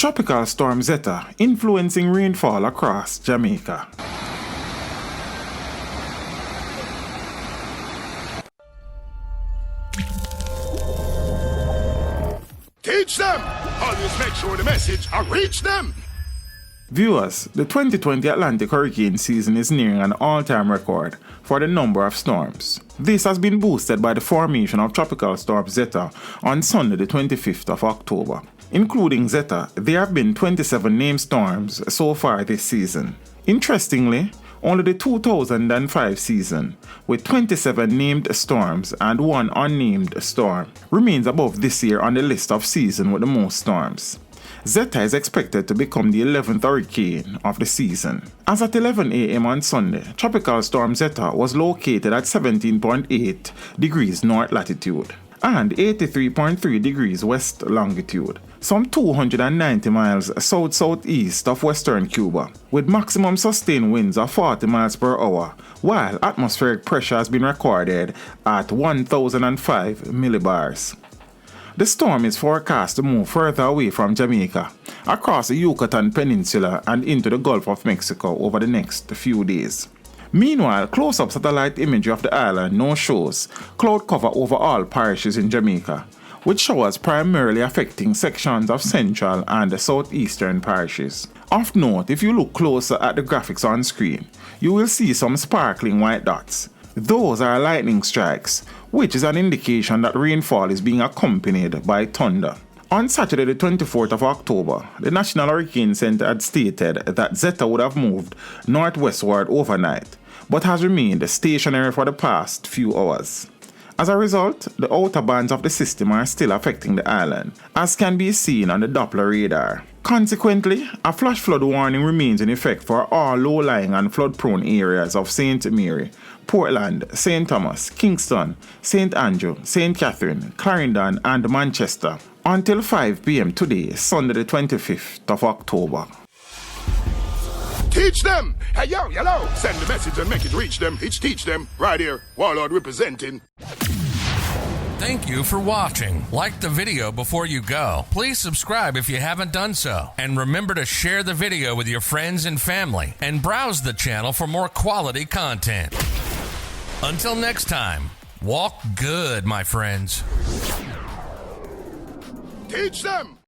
Tropical storm Zeta influencing rainfall across Jamaica. Teach them! Always make sure the message reach them! Viewers, the 2020 Atlantic hurricane season is nearing an all-time record for the number of storms. This has been boosted by the formation of Tropical Storm Zeta on Sunday the 25th of October. Including Zeta, there have been 27 named storms so far this season. Interestingly, only the 2005 season, with 27 named storms and one unnamed storm, remains above this year on the list of season with the most storms. Zeta is expected to become the 11th hurricane of the season. As at 11 a.m. on Sunday, Tropical Storm Zeta was located at 17.8 degrees north latitude and 83.3 degrees west longitude, some 290 miles south-southeast of western Cuba, with maximum sustained winds of 40 miles per hour, while atmospheric pressure has been recorded at 1005 millibars. The storm is forecast to move further away from Jamaica, across the Yucatan Peninsula and into the Gulf of Mexico over the next few days. Meanwhile, close-up satellite imagery of the island now shows cloud cover over all parishes in Jamaica, with showers primarily affecting sections of central and southeastern parishes. Of note, if you look closer at the graphics on screen, you will see some sparkling white dots. Those are lightning strikes, which is an indication that rainfall is being accompanied by thunder. On Saturday the 24th of October, the National Hurricane Center had stated that Zeta would have moved northwestward overnight, but has remained stationary for the past few hours. As a result, the outer bands of the system are still affecting the island, as can be seen on the Doppler radar. Consequently, a flash flood warning remains in effect for all low-lying and flood-prone areas of St. Mary, Portland, St. Thomas, Kingston, St. Andrew, St. Catherine, Clarendon, and Manchester until 5 p.m. today, Sunday the 25th of October. Teach them! Hey, yo, hello! Send the message and make it reach them. It's teach them. Right here, Warlord representing. Thank you for watching. Like the video before you go. Please subscribe if you haven't done so. And remember to share the video with your friends and family. And browse the channel for more quality content. Until next time, walk good, my friends. Teach them!